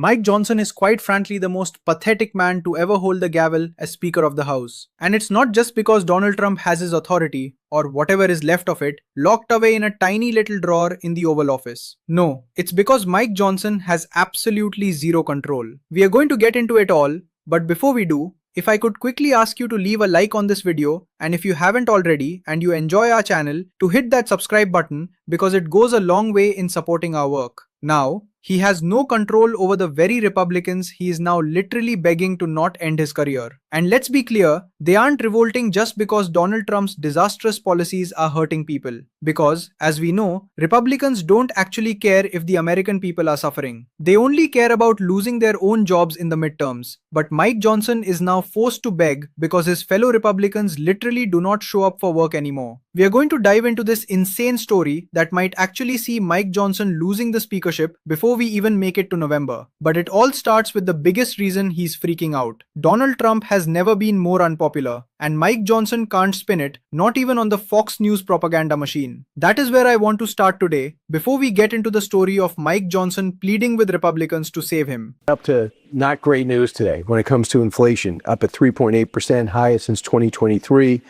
Mike Johnson is quite frankly the most pathetic man to ever hold the gavel as Speaker of the House. And it's not just because Donald Trump has his authority, or whatever is left of it, locked away in a tiny little drawer in the Oval Office. No, it's because Mike Johnson has absolutely zero control. We are going to get into it all, but before we do, if I could quickly ask you to leave a like on this video, and if you haven't already and you enjoy our channel, to hit that subscribe button because it goes a long way in supporting our work. Now, he has no control over the very Republicans he is now literally begging to not end his career. And let's be clear, they aren't revolting just because Donald Trump's disastrous policies are hurting people. Because, as we know, Republicans don't actually care if the American people are suffering. They only care about losing their own jobs in the midterms. But Mike Johnson is now forced to beg because his fellow Republicans literally do not show up for work anymore. We are going to dive into this insane story that might actually see Mike Johnson losing the speakership before we even make it to November. But it all starts with the biggest reason he's freaking out. Donald Trump has never been more unpopular, and Mike Johnson can't spin it, not even on the Fox News propaganda machine. That is where I want to start today, before we get into the story of Mike Johnson pleading with Republicans to save him. Up to not great news today when it comes to inflation, up at 3.8%, highest since 2023.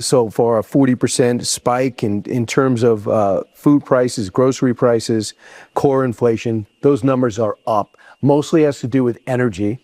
So far, a 40% spike in terms of food prices, grocery prices, core inflation. Those numbers are up. Mostly has to do with energy.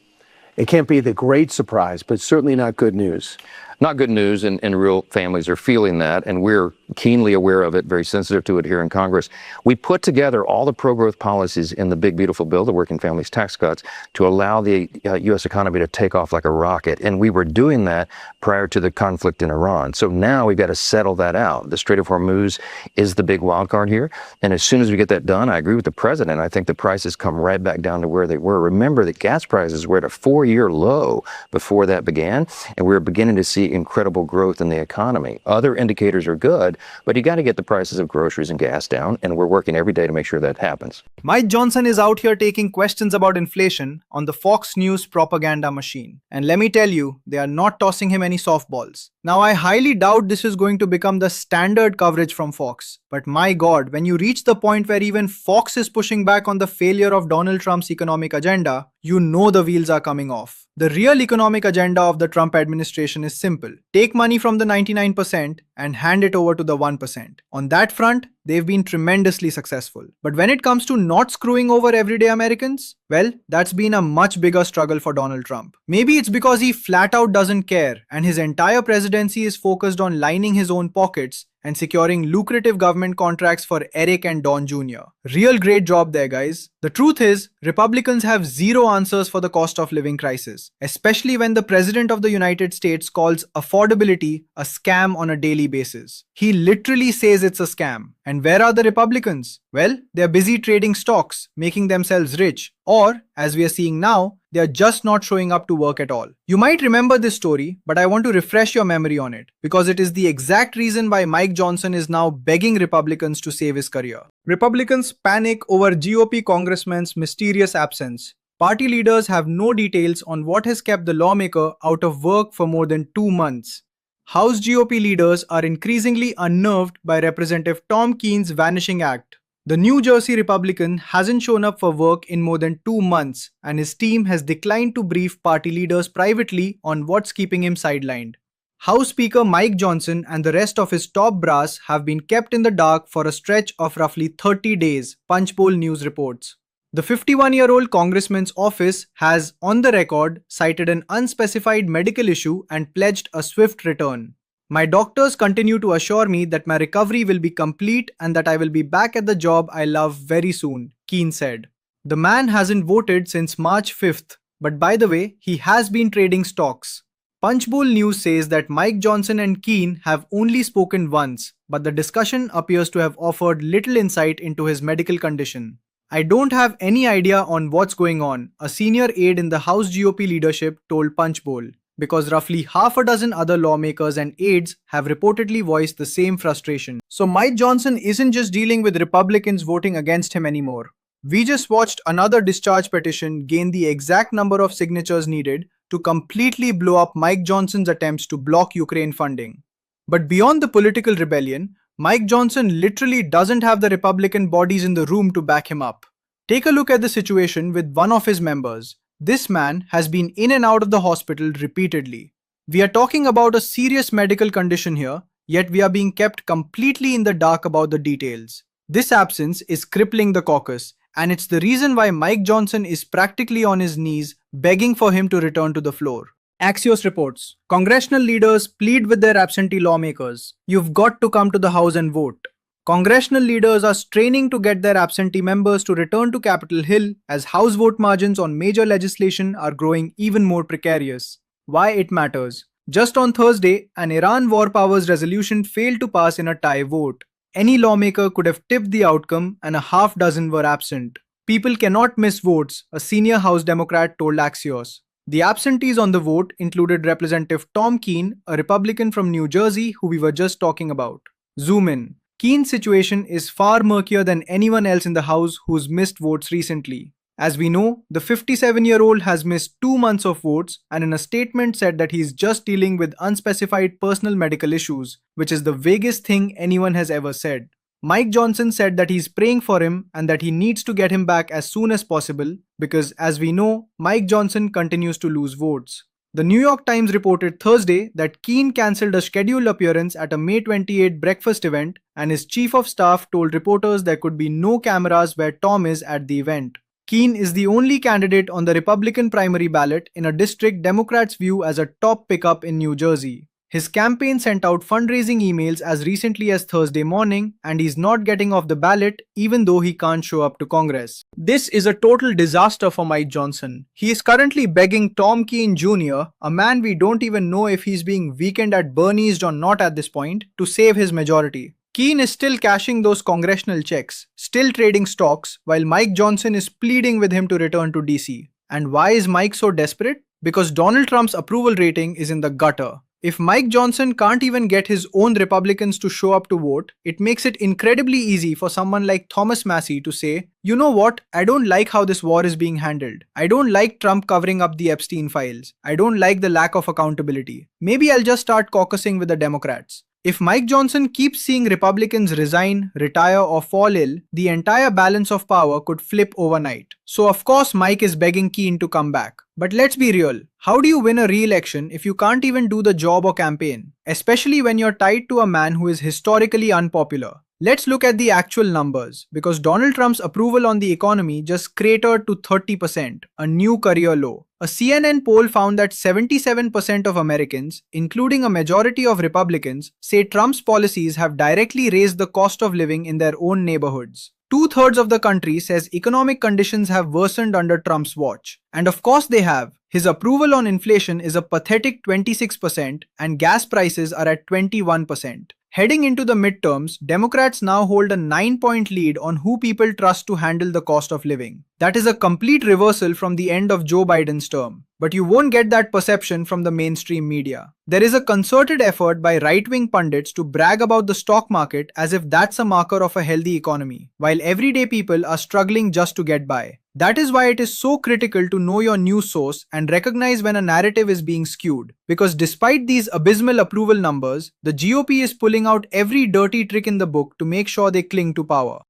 It can't be the great surprise, but certainly not good news. Not good news, and real families are feeling that, and we're keenly aware of it, very sensitive to it here in Congress. We put together all the pro-growth policies in the big, beautiful bill, the Working Families Tax Cuts, to allow the U.S. economy to take off like a rocket, and we were doing that prior to the conflict in Iran. So now we've got to settle that out. The Strait of Hormuz is the big wild card here, and as soon as we get that done, I agree with the president. I think the prices come right back down to where they were. Remember that gas prices were at a 4-year low before that began, and we're beginning to see incredible growth in the economy. Other indicators are good, but you got to get the prices of groceries and gas down, and we're working every day to make sure that happens. Mike Johnson is out here taking questions about inflation on the Fox News propaganda machine. And let me tell you, they are not tossing him any softballs. Now, I highly doubt this is going to become the standard coverage from Fox. But my God, when you reach the point where even Fox is pushing back on the failure of Donald Trump's economic agenda, you know the wheels are coming off. The real economic agenda of the Trump administration is simple. Take money from the 99% and hand it over to the 1%. On that front, they've been tremendously successful. But when it comes to not screwing over everyday Americans, well, that's been a much bigger struggle for Donald Trump. Maybe it's because he flat out doesn't care and his entire presidency is focused on lining his own pockets and securing lucrative government contracts for Eric and Don Jr. Real great job there, guys. The truth is, Republicans have zero answers for the cost of living crisis, especially when the President of the United States calls affordability a scam on a daily basis. He literally says it's a scam. And where are the Republicans? Well, they're busy trading stocks, making themselves rich, or, as we are seeing now, they are just not showing up to work at all. You might remember this story, but I want to refresh your memory on it, because it is the exact reason why Mike Johnson is now begging Republicans to save his career. Republicans panic over GOP congressman's mysterious absence. Party leaders have no details on what has kept the lawmaker out of work for more than 2 months. House GOP leaders are increasingly unnerved by Representative Tom Keane's vanishing act. The New Jersey Republican hasn't shown up for work in more than 2 months, and his team has declined to brief party leaders privately on what's keeping him sidelined. House Speaker Mike Johnson and the rest of his top brass have been kept in the dark for a stretch of roughly 30 days, Punchbowl News reports. The 51-year-old congressman's office has, on the record, cited an unspecified medical issue and pledged a swift return. My doctors continue to assure me that my recovery will be complete and that I will be back at the job I love very soon, Keane said. The man hasn't voted since March 5th, but by the way, he has been trading stocks. Punchbowl News says that Mike Johnson and Keane have only spoken once, but the discussion appears to have offered little insight into his medical condition. I don't have any idea on what's going on, a senior aide in the House GOP leadership told Punchbowl, because roughly half a dozen other lawmakers and aides have reportedly voiced the same frustration. So Mike Johnson isn't just dealing with Republicans voting against him anymore. We just watched another discharge petition gain the exact number of signatures needed to completely blow up Mike Johnson's attempts to block Ukraine funding. But beyond the political rebellion, Mike Johnson literally doesn't have the Republican bodies in the room to back him up. Take a look at the situation with one of his members. This man has been in and out of the hospital repeatedly. We are talking about a serious medical condition here, yet we are being kept completely in the dark about the details. This absence is crippling the caucus, and it's the reason why Mike Johnson is practically on his knees begging for him to return to the floor. Axios reports, congressional leaders plead with their absentee lawmakers. You've got to come to the House and vote. Congressional leaders are straining to get their absentee members to return to Capitol Hill as House vote margins on major legislation are growing even more precarious. Why it matters. Just on Thursday, an Iran war powers resolution failed to pass in a tie vote. Any lawmaker could have tipped the outcome and a half dozen were absent. People cannot miss votes, a senior House Democrat told Axios. The absentees on the vote included Representative Tom Keane, a Republican from New Jersey who we were just talking about. Zoom in. Keene's situation is far murkier than anyone else in the House who's missed votes recently. As we know, the 57-year-old has missed 2 months of votes and in a statement said that he's just dealing with unspecified personal medical issues, which is the vaguest thing anyone has ever said. Mike Johnson said that he's praying for him and that he needs to get him back as soon as possible because, as we know, Mike Johnson continues to lose votes. The New York Times reported Thursday that Keane cancelled a scheduled appearance at a May 28 breakfast event and his chief of staff told reporters there could be no cameras where Tom is at the event. Keane is the only candidate on the Republican primary ballot in a district Democrats view as a top pickup in New Jersey. His campaign sent out fundraising emails as recently as Thursday morning, and he's not getting off the ballot even though he can't show up to Congress. This is a total disaster for Mike Johnson. He is currently begging Tom Keane Jr., a man we don't even know if he's being weekend at Bernie's or not at this point, to save his majority. Keane is still cashing those congressional checks, still trading stocks, while Mike Johnson is pleading with him to return to DC. And why is Mike so desperate? Because Donald Trump's approval rating is in the gutter. If Mike Johnson can't even get his own Republicans to show up to vote, it makes it incredibly easy for someone like Thomas Massie to say, you know what, I don't like how this war is being handled. I don't like Trump covering up the Epstein files. I don't like the lack of accountability. Maybe I'll just start caucusing with the Democrats. If Mike Johnson keeps seeing Republicans resign, retire or fall ill, the entire balance of power could flip overnight. So of course Mike is begging Keane to come back. But let's be real, how do you win a re-election if you can't even do the job or campaign? Especially when you're tied to a man who is historically unpopular. Let's look at the actual numbers, because Donald Trump's approval on the economy just cratered to 30%, a new career low. A CNN poll found that 77% of Americans, including a majority of Republicans, say Trump's policies have directly raised the cost of living in their own neighborhoods. 2/3 of the country says economic conditions have worsened under Trump's watch. And of course they have. His approval on inflation is a pathetic 26% and gas prices are at 21%. Heading into the midterms, Democrats now hold a 9-point lead on who people trust to handle the cost of living. That is a complete reversal from the end of Joe Biden's term. But you won't get that perception from the mainstream media. There is a concerted effort by right-wing pundits to brag about the stock market as if that's a marker of a healthy economy, while everyday people are struggling just to get by. That is why it is so critical to know your news source and recognize when a narrative is being skewed. Because despite these abysmal approval numbers, the GOP is pulling out every dirty trick in the book to make sure they cling to power.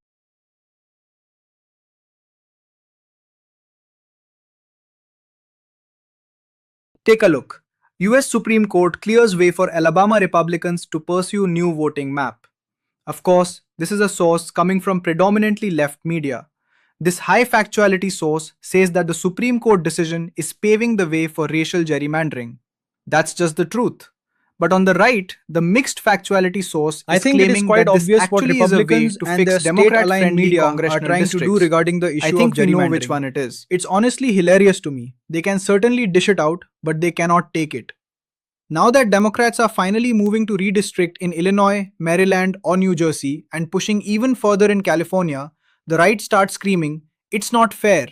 Take a look. US Supreme Court clears way for Alabama Republicans to pursue new voting map. Of course, this is a source coming from predominantly left media. This high factuality source says that the Supreme Court decision is paving the way for racial gerrymandering. That's just the truth. But on the right, the mixed factuality source is claiming that this actually is a way to fix Democrat-aligned media are trying to do regarding the issue of gerrymandering. I think we know which one it is. It's honestly hilarious to me. They can certainly dish it out, but they cannot take it. Now that Democrats are finally moving to redistrict in Illinois, Maryland or New Jersey and pushing even further in California, the right starts screaming, it's not fair.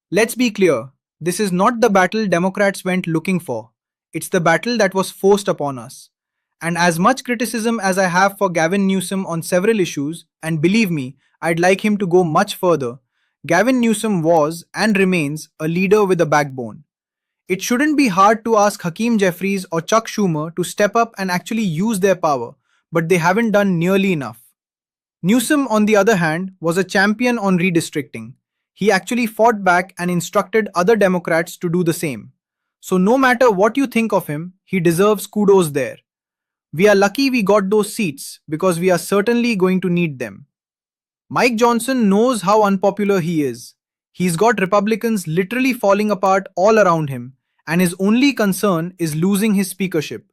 Let's be clear, this is not the battle Democrats went looking for. It's the battle that was forced upon us. And as much criticism as I have for Gavin Newsom on several issues, and believe me, I'd like him to go much further, Gavin Newsom was and remains a leader with a backbone. It shouldn't be hard to ask Hakeem Jeffries or Chuck Schumer to step up and actually use their power, but they haven't done nearly enough. Newsom, on the other hand, was a champion on redistricting. He actually fought back and instructed other Democrats to do the same. So no matter what you think of him, he deserves kudos there. We are lucky we got those seats because we are certainly going to need them. Mike Johnson knows how unpopular he is. He's got Republicans literally falling apart all around him, and his only concern is losing his speakership.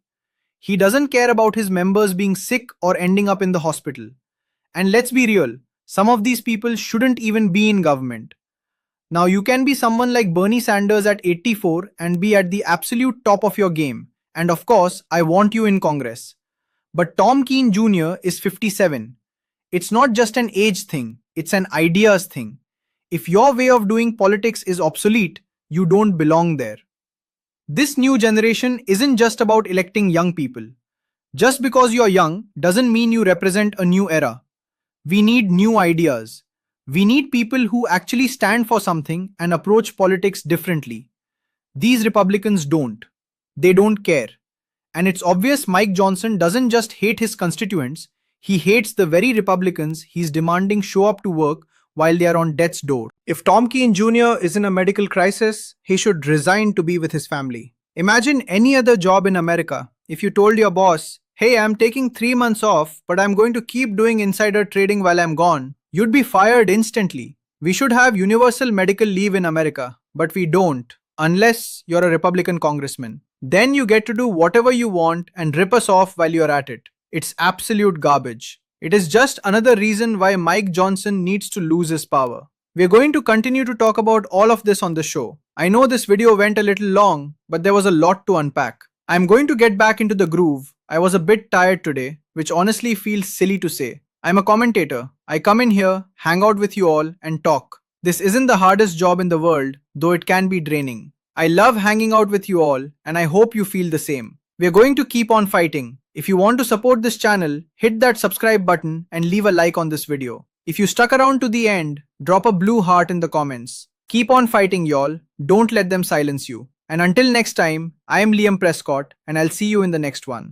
He doesn't care about his members being sick or ending up in the hospital. And let's be real, some of these people shouldn't even be in government. Now, you can be someone like Bernie Sanders at 84 and be at the absolute top of your game. And of course, I want you in Congress. But Tom Keane Jr. is 57. It's not just an age thing, it's an ideas thing. If your way of doing politics is obsolete, you don't belong there. This new generation isn't just about electing young people. Just because you're young doesn't mean you represent a new era. We need new ideas. We need people who actually stand for something and approach politics differently. These Republicans don't. They don't care. And it's obvious Mike Johnson doesn't just hate his constituents, he hates the very Republicans he's demanding show up to work while they are on death's door. If Tom Keane Jr. is in a medical crisis, he should resign to be with his family. Imagine any other job in America. If you told your boss, "Hey, I'm taking 3 months off, but I'm going to keep doing insider trading while I'm gone," you'd be fired instantly. We should have universal medical leave in America, but we don't, unless you're a Republican congressman. Then you get to do whatever you want and rip us off while you're at it. It's absolute garbage. It is just another reason why Mike Johnson needs to lose his power. We're going to continue to talk about all of this on the show. I know this video went a little long, but there was a lot to unpack. I'm going to get back into the groove. I was a bit tired today, which honestly feels silly to say. I'm a commentator. I come in here, hang out with you all, and talk. This isn't the hardest job in the world, though it can be draining. I love hanging out with you all, and I hope you feel the same. We're going to keep on fighting. If you want to support this channel, hit that subscribe button and leave a like on this video. If you stuck around to the end, drop a blue heart in the comments. Keep on fighting, y'all. Don't let them silence you. And until next time, I am Liam Prescott, and I'll see you in the next one.